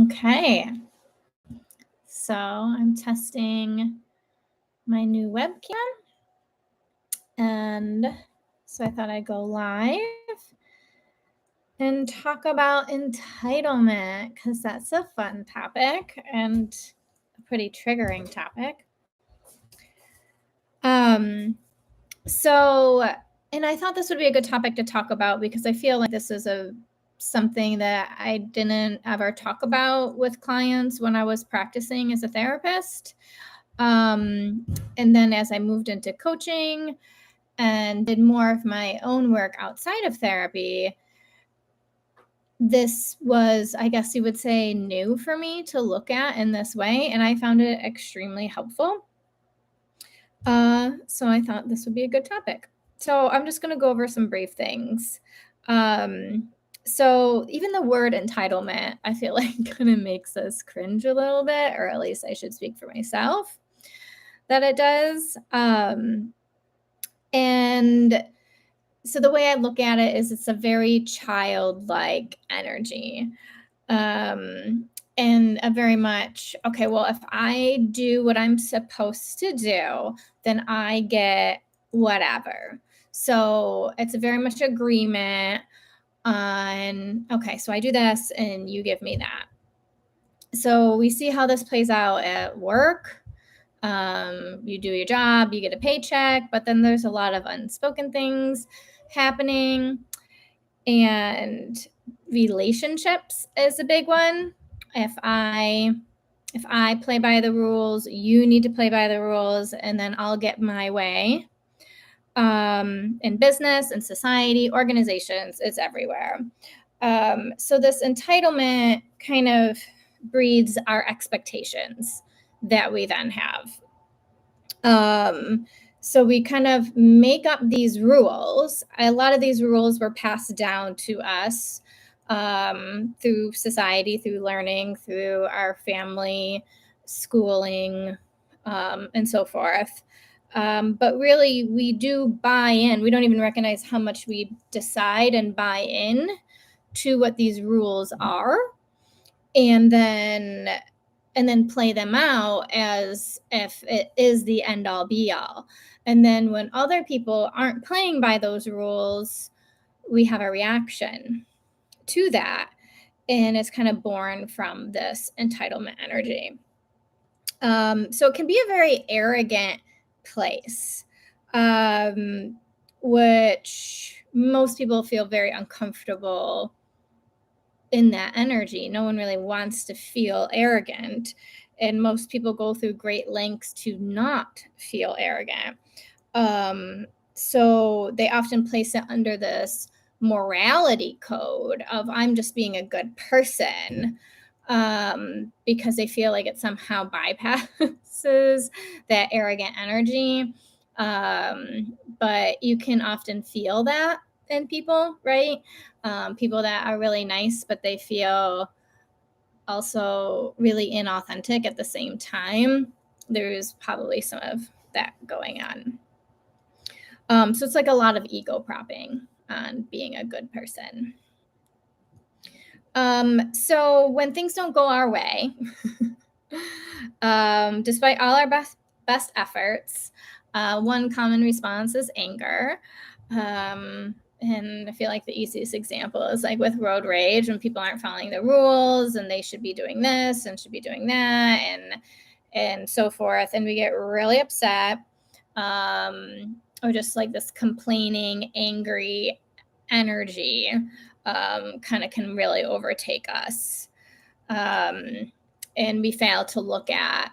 Okay, so I'm testing my new webcam, and so I thought I'd go live and talk about entitlement because that's a fun topic and a pretty triggering topic. So, and I thought this would be a good topic to talk about because I feel like this is something that I didn't ever talk about with clients when I was practicing as a therapist. And then as I moved into coaching and did more of my own work outside of therapy, this was, I guess you would say, new for me to look at in this way. And I found it extremely helpful. So I thought this would be a good topic. So I'm just going to go over some brief things. So even the word entitlement, I feel like kind of makes us cringe a little bit, or at least I should speak for myself that it does. And so the way I look at it is it's a very childlike energy. And a very much, okay, well, if I do what I'm supposed to do, then I get whatever. So it's a very much agreement on, okay, so I do this and you give me that. So we see how this plays out at work. You do your job, you get a paycheck, but then there's a lot of unspoken things happening. And relationships is a big one. If I play by the rules, you need to play by the rules, and then I'll get my way. In business and society, organizations, it's everywhere. So this entitlement kind of breeds our expectations that we then have. So we kind of make up these rules. A lot of these rules were passed down to us through society, through learning, through our family, schooling, and so forth. But really, we do buy in. We don't even recognize how much we decide and buy in to what these rules are. And then play them out as if it is the end all be all. And then when other people aren't playing by those rules, we have a reaction to that. And it's kind of born from this entitlement energy. So it can be a very arrogant place, which most people feel very uncomfortable in that energy. No one really wants to feel arrogant, and most people go through great lengths to not feel arrogant. So they often place it under this morality code of I'm just being a good person, because they feel like it somehow bypasses that arrogant energy. But you can often feel that in people, right? People that are really nice, but they feel also really inauthentic at the same time. There's probably some of that going on. So it's like a lot of ego propping on being a good person. So when things don't go our way, despite all our best efforts, one common response is anger. And I feel like the easiest example is like with road rage, when people aren't following the rules and they should be doing this and should be doing that and so forth. And we get really upset, or just like this complaining, angry energy kind of can really overtake us. And we fail to look at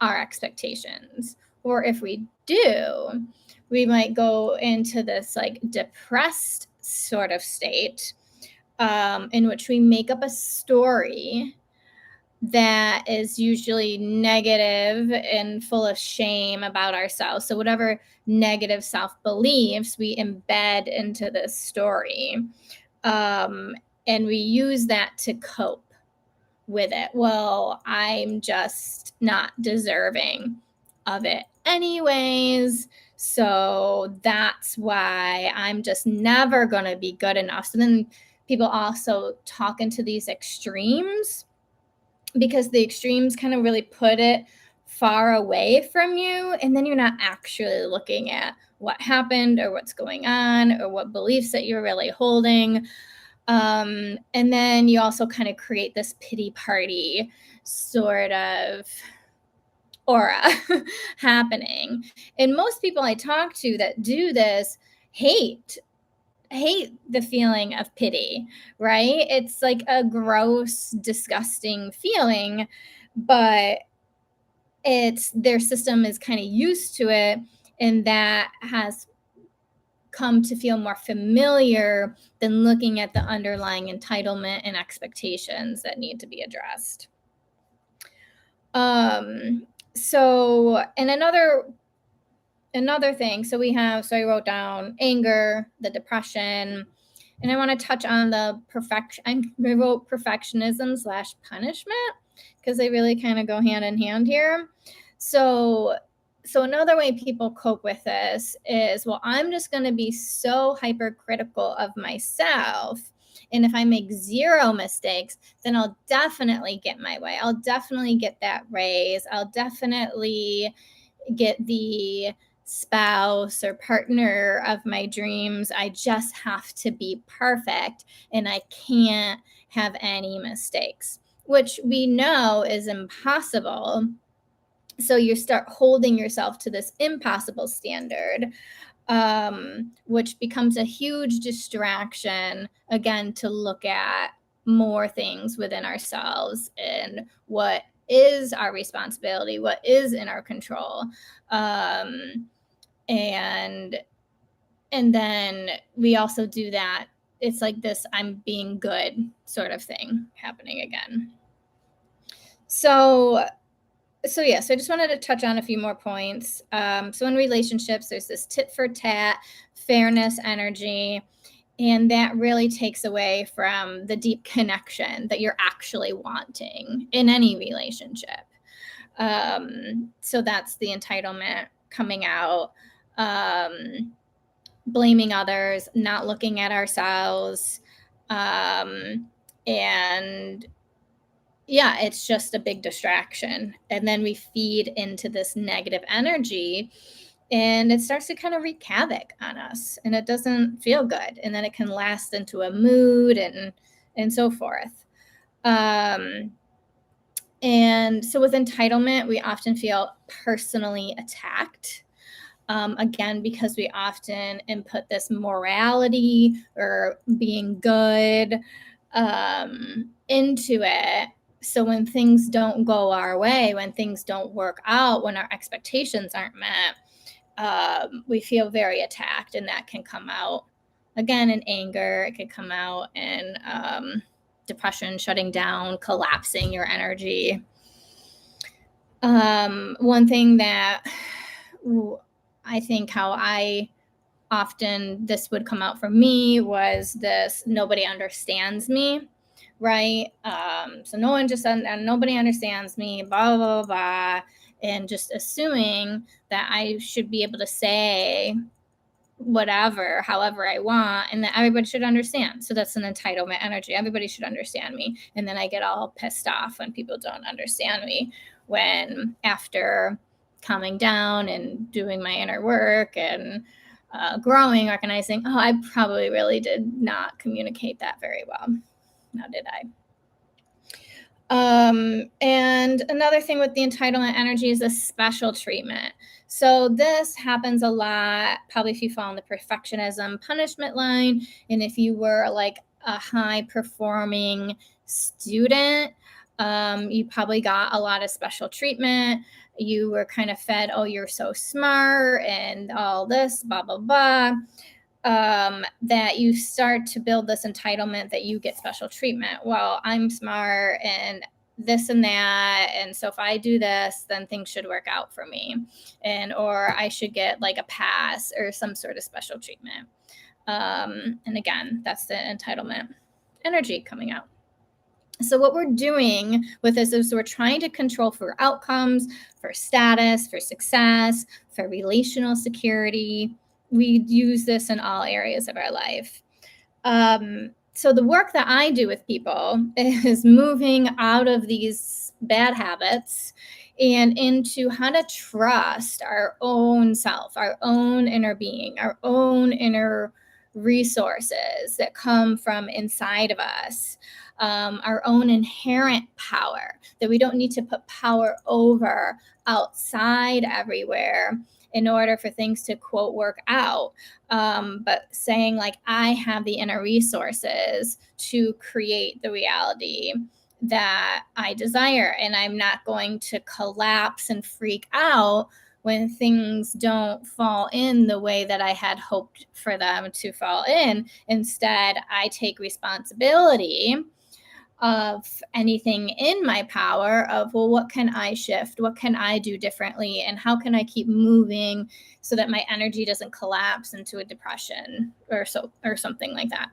our expectations. Or if we do, we might go into this like depressed sort of state, in which we make up a story that is usually negative and full of shame about ourselves. So whatever negative self-beliefs we embed into this story, and we use that to cope with it. Well, I'm just not deserving of it anyways, so that's why I'm just never going to be good enough. So then people also talk into these extremes because the extremes kind of really put it far away from you, and then you're not actually looking at what happened or what's going on or what beliefs that you're really holding. And then you also kind of create this pity party sort of aura happening. And most people I talk to that do this hate the feeling of pity, right? It's like a gross, disgusting feeling, but it's their system is kind of used to it, and that has come to feel more familiar than looking at the underlying entitlement and expectations that need to be addressed. So, and another thing, so I wrote down anger, the depression, and I want to touch on the perfection. I wrote perfectionism / punishment because they really kind of go hand in hand here. So another way people cope with this is, well, I'm just going to be so hypercritical of myself. And if I make 0 mistakes, then I'll definitely get my way. I'll definitely get that raise. I'll definitely get the spouse or partner of my dreams. I just have to be perfect and I can't have any mistakes, which we know is impossible. So you start holding yourself to this impossible standard, which becomes a huge distraction, again, to look at more things within ourselves and what is our responsibility, what is in our control. And then we also do that. It's like this I'm being good sort of thing happening again. So I just wanted to touch on a few more points. So in relationships, there's this tit for tat, fairness energy, and that really takes away from the deep connection that you're actually wanting in any relationship. So that's the entitlement coming out, blaming others, not looking at ourselves, and yeah, it's just a big distraction. And then we feed into this negative energy and it starts to kind of wreak havoc on us and it doesn't feel good. And then it can last into a mood and so forth. And so with entitlement, we often feel personally attacked. Again, because we often input this morality or being good into it. So when things don't go our way, when things don't work out, when our expectations aren't met, we feel very attacked, and that can come out again in anger. It can come out in depression, shutting down, collapsing your energy. One thing that I think how I often this would come out for me was this nobody understands me, right? So nobody understands me, blah, blah, blah, blah, and just assuming that I should be able to say whatever, however I want, and that everybody should understand. So that's an entitlement energy. Everybody should understand me. And then I get all pissed off when people don't understand me, when after calming down and doing my inner work and growing, recognizing, oh, I probably really did not communicate that very well. Now, did I? And another thing with the entitlement energy is a special treatment. So this happens a lot, probably if you fall in the perfectionism punishment line, and if you were like a high performing student, you probably got a lot of special treatment. You were kind of fed, oh, you're so smart and all this, blah, blah, blah. That you start to build this entitlement that you get special treatment. Well, I'm smart and this and that, and so if I do this, then things should work out for me, or I should get like a pass or some sort of special treatment. And again, that's the entitlement energy coming out. So what we're doing with this is we're trying to control for outcomes, for status, for success, for relational security. We use this in all areas of our life. So the work that I do with people is moving out of these bad habits and into how to trust our own self, our own inner being, our own inner resources that come from inside of us, our own inherent power, that we don't need to put power over outside everywhere in order for things to quote work out, but saying like I have the inner resources to create the reality that I desire, and I'm not going to collapse and freak out when things don't fall in the way that I had hoped for them to fall in. Instead, I take responsibility of anything in my power of, well, what can I shift, what can I do differently, and how can I keep moving so that my energy doesn't collapse into a depression or something like that.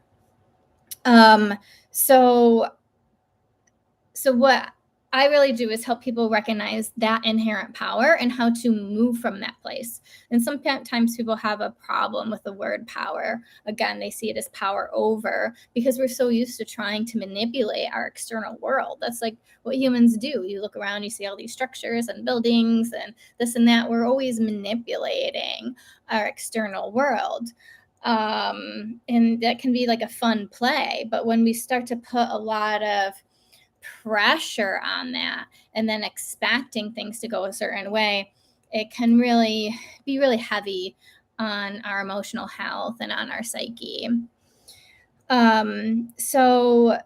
So what I really do is help people recognize that inherent power and how to move from that place. And sometimes people have a problem with the word power. Again, they see it as power over because we're so used to trying to manipulate our external world. That's like what humans do. You look around, you see all these structures and buildings and this and that. We're always manipulating our external world. And that can be like a fun play. But when we start to put a lot of pressure on that and then expecting things to go a certain way, it can really be really heavy on our emotional health and on our psyche. So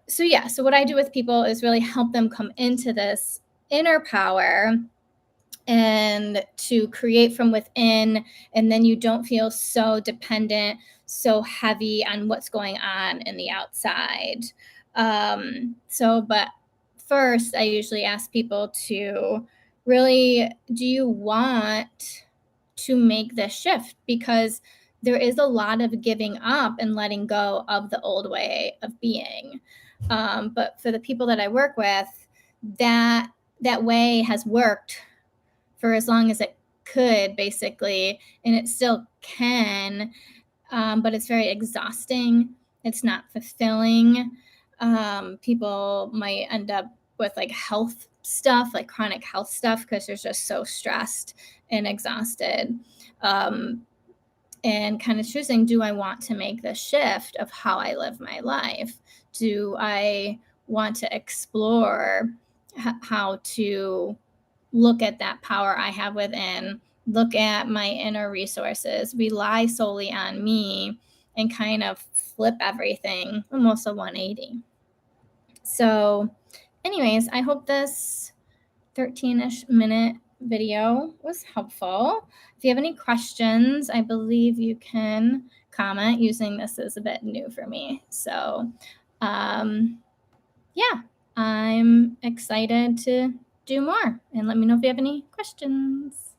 what I do with people is really help them come into this inner power and to create from within, and then you don't feel so dependent, so heavy on what's going on in the outside. But first I usually ask people to really, do you want to make this shift? Because there is a lot of giving up and letting go of the old way of being. But for the people that I work with, that way has worked for as long as it could, basically, and it still can, but it's very exhausting. It's not fulfilling. People might end up with like health stuff, like chronic health stuff, because they're just so stressed and exhausted. And kind of choosing, do I want to make the shift of how I live my life? Do I want to explore how to look at that power I have within, look at my inner resources, rely solely on me, and kind of flip everything almost a 180. So, anyways, I hope this 13-ish minute video was helpful. If you have any questions, I believe you can comment. Using this is a bit new for me. So, yeah, I'm excited to do more, and let me know if you have any questions.